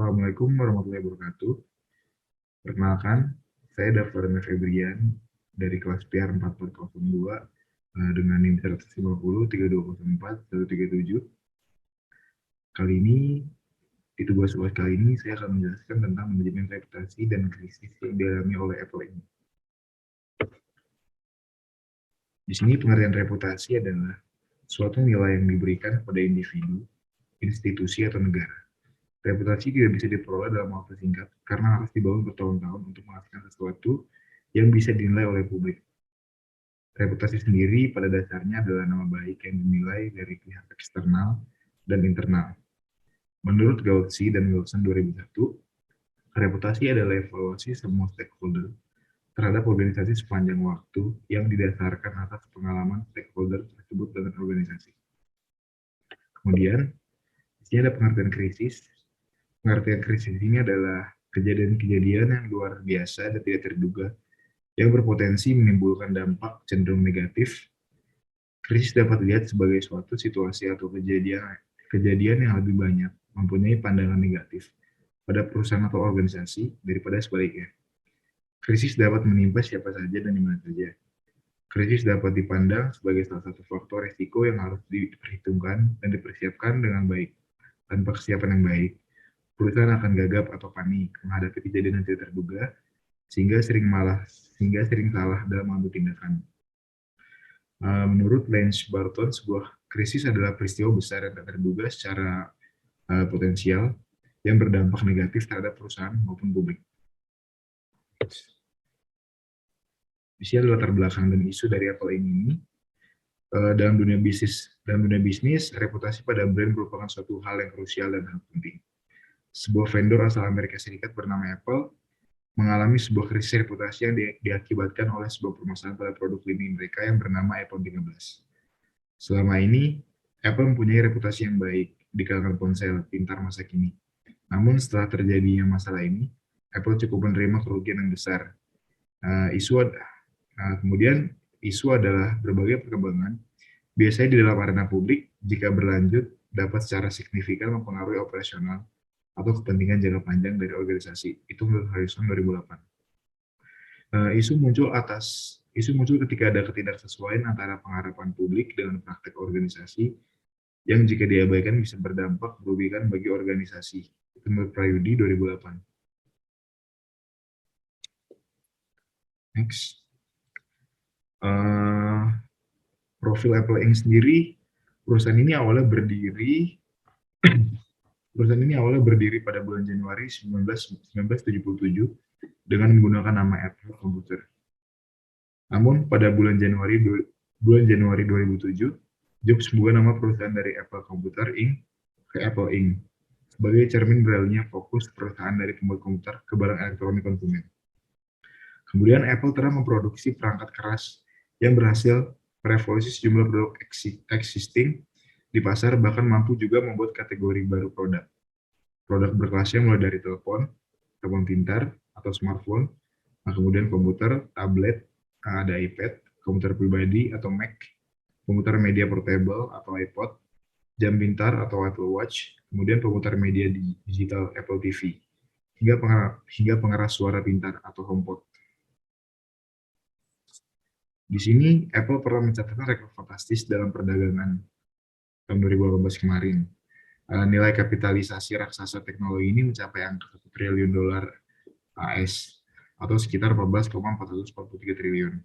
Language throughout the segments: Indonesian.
Assalamualaikum warahmatullahi wabarakatuh. Perkenalkan, saya Daftar Febrian dari kelas PR 4402 dengan NIM 150 3204 137. Kali ini, di tugas UAS kali ini, saya akan menjelaskan tentang manajemen reputasi dan krisis yang dialami oleh Apple ini. Di sini pengertian reputasi adalah suatu nilai yang diberikan kepada individu, institusi, atau negara. Reputasi tidak bisa diperoleh dalam waktu singkat karena harus dibangun bertahun-tahun untuk menghasilkan sesuatu yang bisa dinilai oleh publik. Reputasi sendiri pada dasarnya adalah nama baik yang dinilai dari pihak eksternal dan internal. Menurut Gauzy dan Wilson 2001, reputasi adalah evaluasi semua stakeholder terhadap organisasi sepanjang waktu yang didasarkan atas pengalaman stakeholder tersebut dengan organisasi. Kemudian, di sini ada pengertian krisis. Pengertian krisis ini adalah kejadian-kejadian yang luar biasa dan tidak terduga yang berpotensi menimbulkan dampak cenderung negatif. Krisis dapat dilihat sebagai suatu situasi atau kejadian yang lebih banyak mempunyai pandangan negatif pada perusahaan atau organisasi daripada sebaliknya. Krisis dapat menimpa siapa saja dan di mana saja. Krisis dapat dipandang sebagai salah satu faktor risiko yang harus diperhitungkan dan dipersiapkan dengan baik. Tanpa kesiapan yang baik, perusahaan akan gagap atau panik menghadapi kejadian yang tidak terduga, sehingga sering salah dalam mengambil tindakan. Menurut Lance Barton, sebuah krisis adalah peristiwa besar yang tak terduga secara potensial yang berdampak negatif terhadap perusahaan maupun publik. Di sini adalah latar belakang dan isu dari Apple ini. Dalam dunia bisnis, reputasi pada brand merupakan suatu hal yang krusial dan sangat penting. Sebuah vendor asal Amerika Serikat bernama Apple mengalami sebuah krisis reputasi yang diakibatkan oleh sebuah permasalahan pada produk lini mereka yang bernama iPhone 13. Selama ini, Apple mempunyai reputasi yang baik di kalangan ponsel pintar masa kini. Namun setelah terjadinya masalah ini, Apple cukup menerima kerugian yang besar. Kemudian isu adalah berbagai perkembangan, biasanya di dalam arena publik, jika berlanjut, dapat secara signifikan mempengaruhi operasional atau kepentingan jangka panjang dari organisasi. Itu menurut Harrison 2008. Isu muncul ketika ada ketidaksesuaian antara pengharapan publik dengan praktek organisasi yang jika diabaikan bisa berdampak merugikan bagi organisasi. Itu menurut Prayudi 2008. Next. Profil Apple Inc. sendiri, perusahaan ini awalnya berdiri pada bulan Januari 1977 dengan menggunakan nama Apple Computer. Namun pada bulan Januari 2007, Jobs mengubah nama perusahaan dari Apple Computer Inc. ke Apple Inc. sebagai cermin beralihnya fokus perusahaan dari pembuat komputer ke barang elektronik konsumen. Kemudian Apple telah memproduksi perangkat keras yang berhasil merevolusi sejumlah produk existing di pasar, bahkan mampu juga membuat kategori baru produk. Produk berkelasnya mulai dari telepon pintar atau smartphone, kemudian komputer, tablet, ada iPad, komputer pribadi atau Mac, komputer media portable atau iPod, jam pintar atau Apple Watch, kemudian pemutar media digital Apple TV, hingga pengeras suara pintar atau HomePod. Di sini, Apple pernah mencatatkan rekor fantastis dalam perdagangan tahun 2018 kemarin. Nilai kapitalisasi raksasa teknologi ini mencapai angka $1 triliun AS, atau sekitar 14,443 triliun.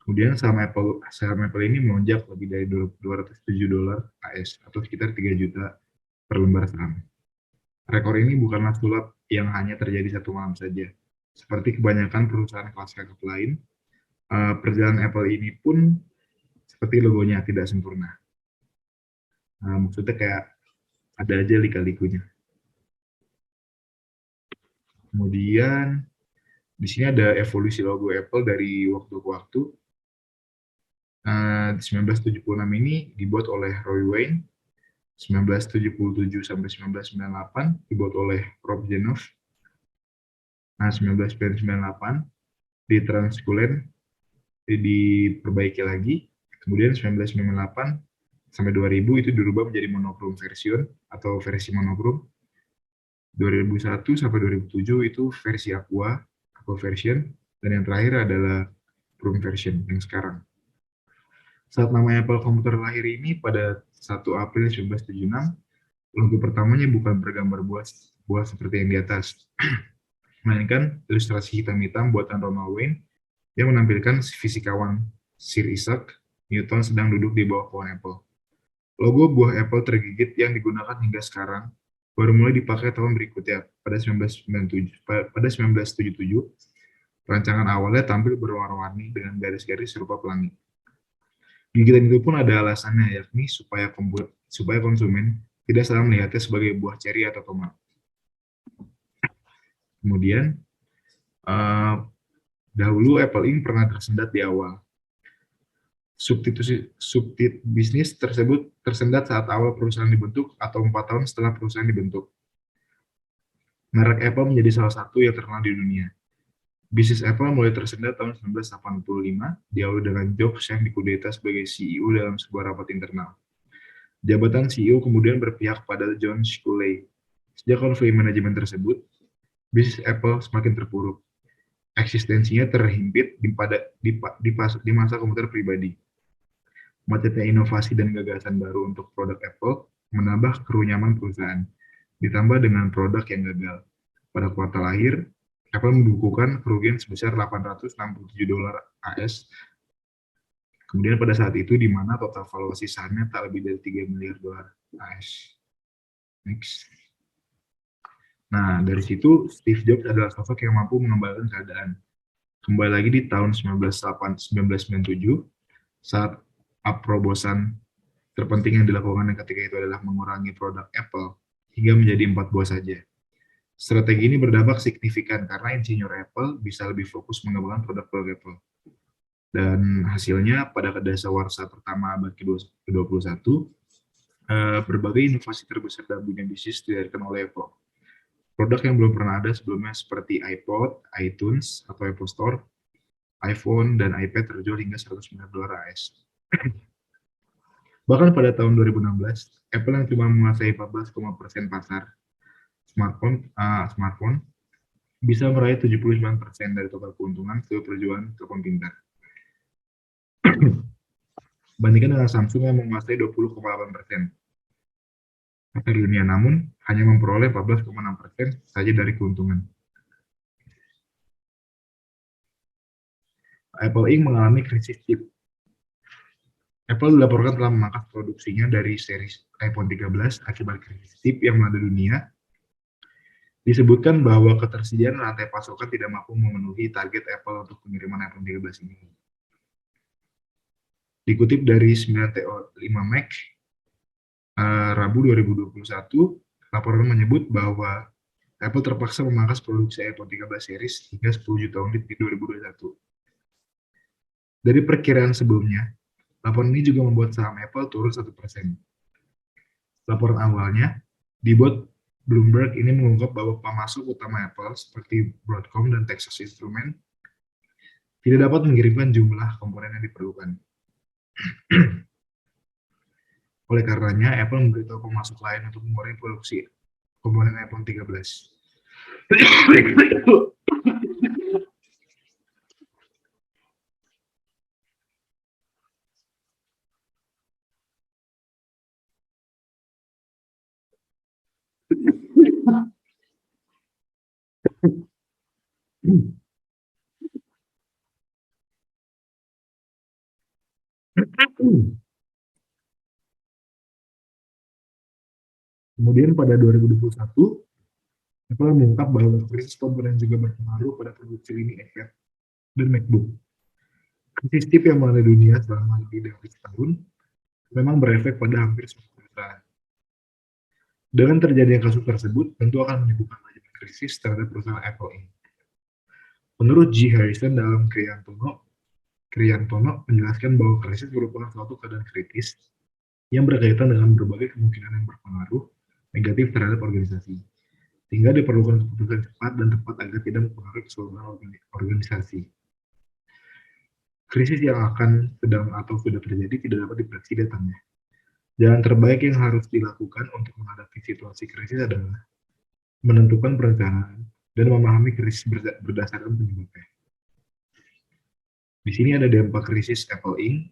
Kemudian saham Apple ini melonjak lebih dari $207 AS, atau sekitar 3 juta per lembar saham. Rekor ini bukanlah sulap yang hanya terjadi satu malam saja. Seperti kebanyakan perusahaan kelas kakap lain, perjalanan Apple ini pun seperti logonya tidak sempurna. Maksudnya kayak ada aja lika-likunya. Kemudian di sini ada evolusi logo Apple dari waktu ke waktu. 1976 ini dibuat oleh Roy Wayne, 1977 sampai 1998 dibuat oleh Rob Janoff. 1998 di Transkulen diperbaiki lagi. Kemudian 1998 sampai 2000 itu dirubah menjadi monokrom version atau versi monokrom. 2001 sampai 2007 itu versi Aqua version, dan yang terakhir adalah Chrome version yang sekarang. Saat nama Apple komputer lahir ini pada 1 April 1976, logo pertamanya bukan bergambar buah seperti yang di atas, melainkan ilustrasi hitam-hitam buatan Ronald Wayne yang menampilkan fisikawan Sir Isaac Newton sedang duduk di bawah pohon apel. Logo buah Apple tergigit yang digunakan hingga sekarang baru mulai dipakai tahun berikutnya, pada 1977. Rancangan awalnya tampil berwarna-warni dengan garis-garis serupa pelangi. Gigitan itu pun ada alasannya, yakni supaya konsumen tidak salah melihatnya sebagai buah ceri atau tomat. Kemudian, dahulu Apple Inc. pernah tersendat di awal. Subtit bisnis tersebut tersendat saat awal perusahaan dibentuk atau 4 tahun setelah perusahaan dibentuk. Merek Apple menjadi salah satu yang terkenal di dunia. Bisnis Apple mulai tersendat tahun 1985, diawali dengan Jobs yang dikudeta sebagai CEO dalam sebuah rapat internal. Jabatan CEO kemudian berpihak pada John Sculley. Sejak konflik manajemen tersebut, bisnis Apple semakin terpuruk. Eksistensinya terhimpit di masa komputer pribadi. Macetnya inovasi dan gagasan baru untuk produk Apple menambah kerunyaman perusahaan, ditambah dengan produk yang gagal. Pada kuartal akhir, Apple membukukan kerugian sebesar $867 AS. Kemudian pada saat itu, di mana total valuasi sahamnya tak lebih dari $3 miliar AS. Next. Nah, dari situ, Steve Jobs adalah sosok yang mampu mengembalikan keadaan. Kembali lagi di tahun 1997, saat approbosan terpenting yang dilakukan ketika itu adalah mengurangi produk Apple hingga menjadi 4 buah saja. Strategi ini berdampak signifikan karena insinyur Apple bisa lebih fokus mengembangkan produk-produk Apple. Dan hasilnya pada kadasawarsa pertama abad ke-21, berbagai inovasi terbesar dalam dunia bisnis dilahirkan oleh Apple. Produk yang belum pernah ada sebelumnya seperti iPod, iTunes atau Apple Store, iPhone, dan iPad terjual hingga $100 miliar AS. Bahkan pada tahun 2016, Apple yang cuma menguasai 14% pasar smartphone bisa meraih 79% dari total keuntungan setelah perjuangan telepon pintar. Bandingkan dengan Samsung yang menguasai 20,8% pasar dunia, namun hanya memperoleh 14,6% saja dari keuntungan. Apple Inc. mengalami krisis chip. Apple dilaporkan telah memangkas produksinya dari seri iPhone 13 akibat krisis chip yang melanda dunia. Disebutkan bahwa ketersediaan rantai pasokan tidak mampu memenuhi target Apple untuk pengiriman iPhone 13 ini. Dikutip dari 9to5Mac, Rabu 2021, laporan menyebut bahwa Apple terpaksa memangkas produksi iPhone 13 series hingga 10 juta unit di 2021. Dari perkiraan sebelumnya, laporan ini juga membuat saham Apple turun 1%. Laporan awalnya dibuat Bloomberg ini mengungkap bahwa pemasok utama Apple seperti Broadcom dan Texas Instruments tidak dapat mengirimkan jumlah komponen yang diperlukan. Oleh karenanya, Apple memberitahu pemasok lain untuk mengurangi produksi komponen iPhone 13. Kemudian pada 2021, Apple mengungkap bahwa krisis komponen juga berpengaruh pada produksi lini iPad dan MacBook. Krisis chip yang melanda dunia selama lebih dari setahun memang berefek pada hampir semua perusahaan. Dengan terjadinya kasus tersebut, tentu akan menimbulkan banyak krisis terhadap perusahaan Apple ini. Menurut G. Harrison dalam Kriyantono menjelaskan bahwa krisis merupakan suatu keadaan kritis yang berkaitan dengan berbagai kemungkinan yang berpengaruh negatif terhadap organisasi, sehingga diperlukan keputusan cepat dan tepat agar tidak mempengaruhi keseluruhan organisasi. Krisis yang akan sedang atau sudah terjadi tidak dapat diprediksi datangnya. Jalan terbaik yang harus dilakukan untuk menghadapi situasi krisis adalah menentukan perencanaan, dan memahami krisis berdasarkan penyebabnya. Di sini ada dampak krisis Apple Inc.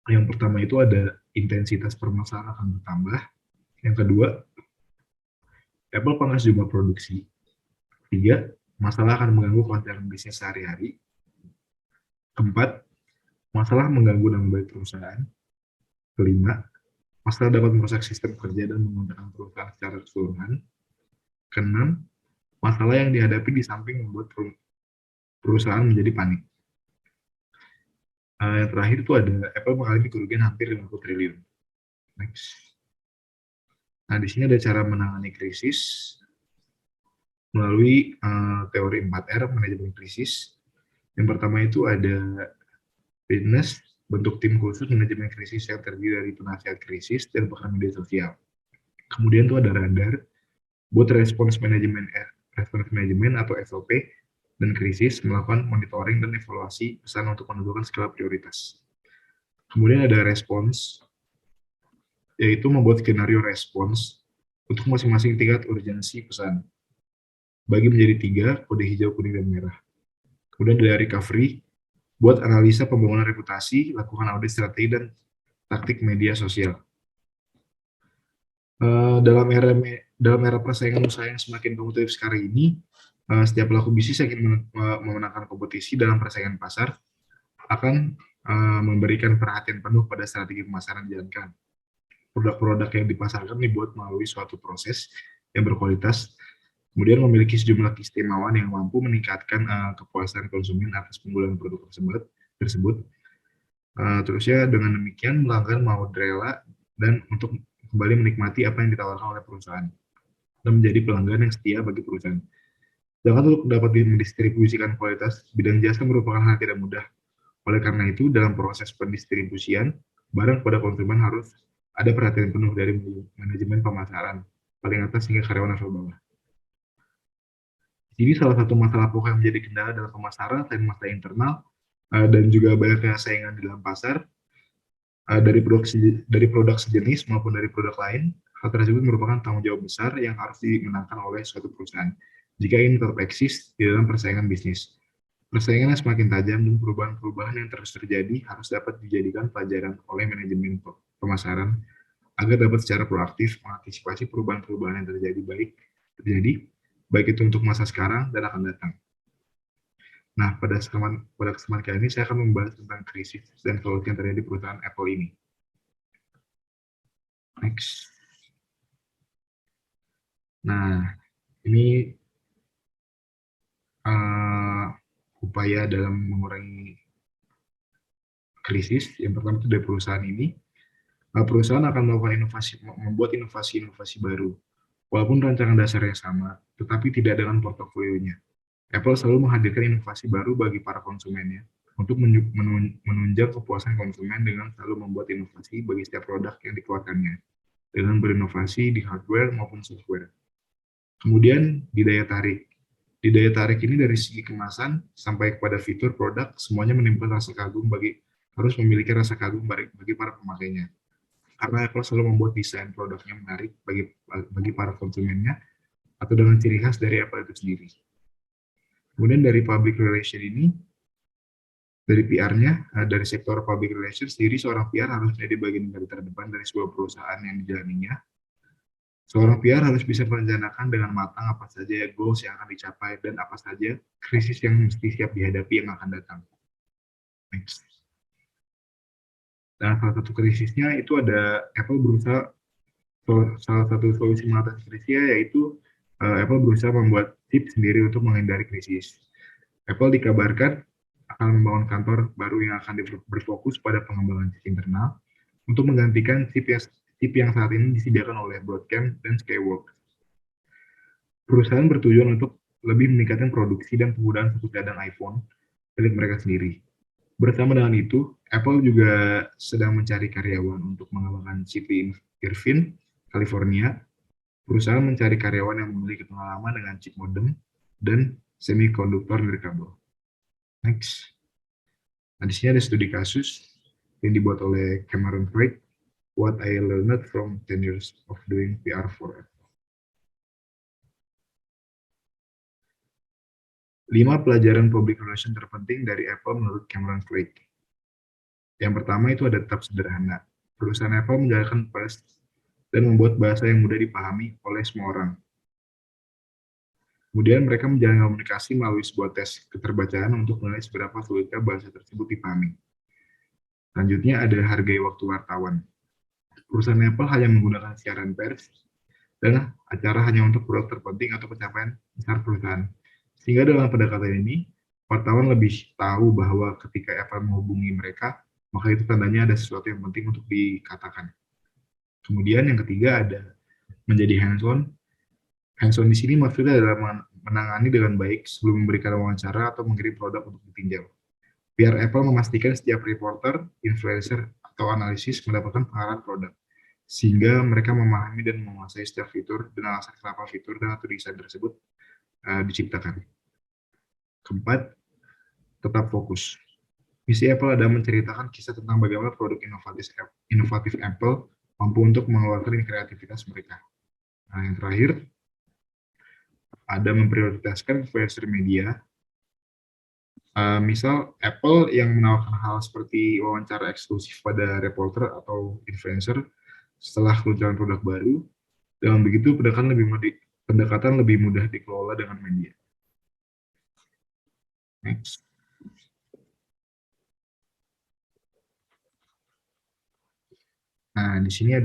Yang pertama itu ada intensitas permasalahan akan bertambah. Yang kedua, Apple pangkas jumlah produksi. Tiga, masalah akan mengganggu kelancaran bisnis sehari-hari. Keempat, masalah mengganggu nama baik perusahaan. Kelima, masalah dapat merusak sistem kerja dan menguntungkan perusahaan secara keseluruhan. Keenam, masalah yang dihadapi di samping membuat perusahaan menjadi panik. Yang terakhir itu ada Apple mengalami kerugian hampir 50 triliun. Next. Nah, di sini ada cara menangani krisis melalui teori 4R, manajemen krisis. Yang pertama itu ada readiness, bentuk tim khusus manajemen krisis yang terdiri dari penasihat krisis dan pakar media sosial. Kemudian itu ada radar, buat respons manajemen atau SOP, dan krisis melakukan monitoring dan evaluasi pesan untuk menentukan skala prioritas. Kemudian ada respons, yaitu membuat skenario respons untuk masing-masing tingkat urgensi pesan. Bagi menjadi 3, kode hijau, kuning, dan merah. Kemudian ada recovery, buat analisa pembangunan reputasi, lakukan audit strategi dan taktik media sosial. Dalam era persaingan usaha yang semakin kompetitif sekarang ini, setiap pelaku bisnis yang ingin memenangkan kompetisi dalam persaingan pasar akan memberikan perhatian penuh pada strategi pemasaran dijalankan. Produk-produk yang dipasarkan dibuat melalui suatu proses yang berkualitas, kemudian memiliki sejumlah keistimewaan yang mampu meningkatkan kepuasan konsumen atas penggunaan produk tersebut. Terusnya dengan demikian pelanggan mau rela dan untuk kembali menikmati apa yang ditawarkan oleh perusahaan dan menjadi pelanggan yang setia bagi perusahaan. Sedangkan untuk dapat mendistribusikan kualitas bidang jasa merupakan hal yang tidak mudah. Oleh karena itu, dalam proses pendistribusian, barang kepada konsumen harus ada perhatian penuh dari manajemen pemasaran, paling atas hingga karyawan level bawah. Jadi salah satu masalah pokok yang menjadi kendala dalam pemasaran selain masalah internal dan juga banyaknya saingan di dalam pasar, dari produk sejenis maupun dari produk lain, hal tersebut merupakan tanggung jawab besar yang harus dimenangkan oleh suatu perusahaan jika ingin tetap eksis di dalam persaingan bisnis. Persaingan yang semakin tajam dan perubahan-perubahan yang terus terjadi harus dapat dijadikan pelajaran oleh manajemen pemasaran agar dapat secara proaktif mengantisipasi perubahan-perubahan yang terjadi baik itu untuk masa sekarang dan akan datang. Nah, pada kesempatan kali ini saya akan membahas tentang krisis dan solusi yang terjadi di perusahaan Apple ini. Next. Nah, ini upaya dalam mengurangi krisis. Yang pertama itu dari perusahaan ini. Perusahaan akan membuat inovasi-inovasi baru. Walaupun rancangan dasarnya sama, tetapi tidak dengan portofolionya. Apple selalu menghadirkan inovasi baru bagi para konsumennya untuk menunjang kepuasan konsumen dengan selalu membuat inovasi bagi setiap produk yang dikeluarkannya, dengan berinovasi di hardware maupun software. Kemudian di daya tarik. Di daya tarik ini dari segi kemasan sampai kepada fitur produk, semuanya menimbulkan rasa kagum harus memiliki rasa kagum bagi para pemakainya. Karena Apple selalu membuat desain produknya menarik bagi para konsumennya atau dengan ciri khas dari Apple itu sendiri. Kemudian dari public relation ini, dari PR-nya, dari sektor public relation sendiri, seorang PR harus menjadi bagian dari terdepan dari sebuah perusahaan yang dijalaninya. Seorang PR harus bisa merencanakan dengan matang apa saja goals yang akan dicapai dan apa saja krisis yang mesti siap dihadapi yang akan datang. Next. Dan salah satu krisisnya itu ada Apple berusaha, salah satu solusi mengatasi krisisnya yaitu Apple berusaha membuat chip sendiri untuk menghindari krisis. Apple dikabarkan akan membangun kantor baru yang akan berfokus pada pengembangan chip internal untuk menggantikan chip yang saat ini disediakan oleh Broadcom dan Skyworks. Perusahaan bertujuan untuk lebih meningkatkan produksi dan penggunaan stok cadangan iPhone milik mereka sendiri. Bersama dengan itu, Apple juga sedang mencari karyawan untuk mengembangkan chip di Irvine, California. Perusahaan mencari karyawan yang memiliki pengalaman dengan chip modem dan semikonduktor nirkabel. Next. Nah, di sini ada studi kasus yang dibuat oleh Cameron Craig, What I Learned from 10 Years of Doing PR for Apple. 5 pelajaran public relation terpenting dari Apple menurut Cameron Craig. Yang pertama itu ada tetap sederhana. Perusahaan Apple menjalankan press dan membuat bahasa yang mudah dipahami oleh semua orang. Kemudian mereka menjalin komunikasi melalui sebuah tes keterbacaan untuk menilai seberapa sulitnya bahasa tersebut dipahami. Selanjutnya ada hargai waktu wartawan. Perusahaan Apple hanya menggunakan siaran pers dan acara hanya untuk produk terpenting atau pencapaian besar perusahaan. Sehingga dalam pendekatan ini, wartawan lebih tahu bahwa ketika Apple menghubungi mereka, maka itu tandanya ada sesuatu yang penting untuk dikatakan. Kemudian yang ketiga ada menjadi hands-on. Hands-on di sini maksudnya adalah menangani dengan baik sebelum memberikan wawancara atau mengirim produk untuk ditinjau. Biar Apple memastikan setiap reporter, influencer, atau analisis mendapatkan pengarahan produk, sehingga mereka memahami dan menguasai setiap fitur dan alasan kenapa fitur dan atau desain tersebut diciptakan. Keempat, tetap fokus. Misi Apple adalah menceritakan kisah tentang bagaimana produk inovatif Apple mampu untuk mengeluarkan kreativitas mereka. Nah, yang terakhir, ada memprioritaskan influencer media. Misal Apple yang menawarkan hal seperti wawancara eksklusif pada reporter atau influencer setelah peluncuran produk baru. Dengan begitu, pendekatan lebih mudah dikelola dengan media. Next. Nah, di sini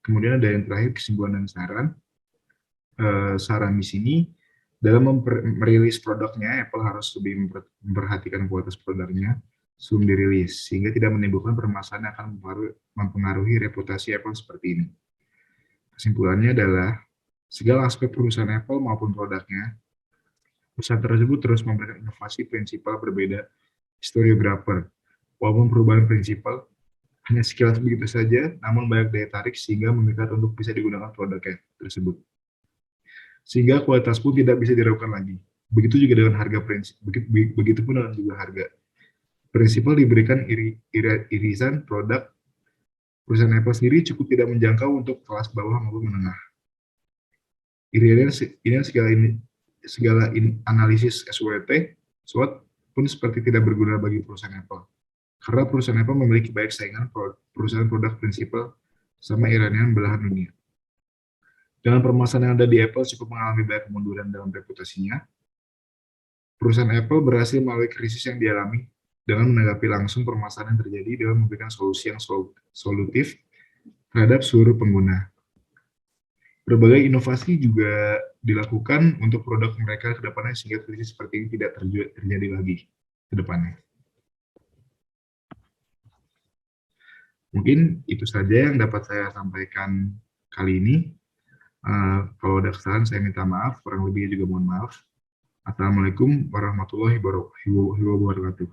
kemudian ada yang terakhir, kesimpulan dan saran. Saran di sini, dalam merilis produknya, Apple harus lebih memperhatikan kualitas produknya sebelum dirilis, sehingga tidak menimbulkan permasalahan yang akan mempengaruhi reputasi Apple seperti ini. Kesimpulannya adalah, segala aspek perusahaan Apple maupun produknya, perusahaan tersebut terus memberikan inovasi prinsipal berbeda historiographer. Walaupun perubahan prinsipal hanya sekilas begitu saja, namun banyak daya tarik sehingga memikat untuk bisa digunakan produknya tersebut. Sehingga kualitas pun tidak bisa diragukan lagi. Begitu juga dengan harga prinsip, begitu pun dengan juga harga. Prinsipal diberikan irisan produk perusahaan Apple sendiri cukup tidak menjangkau untuk kelas bawah maupun menengah. Irian segala analisis SWOT pun seperti tidak berguna bagi perusahaan Apple. Karena perusahaan Apple memiliki banyak saingan perusahaan produk prinsipal sama Iranian belahan dunia. Dengan permasalahan yang ada di Apple cukup mengalami banyak kemunduran dalam reputasinya, perusahaan Apple berhasil melalui krisis yang dialami dengan menanggapi langsung permasalahan yang terjadi dengan memberikan solusi yang solutif terhadap seluruh pengguna. Berbagai inovasi juga dilakukan untuk produk mereka ke depannya sehingga krisis seperti ini tidak terjadi lagi ke depannya. Mungkin itu saja yang dapat saya sampaikan kali ini. Kalau ada kesalahan saya minta maaf, kurang lebihnya juga mohon maaf. Assalamualaikum warahmatullahi wabarakatuh.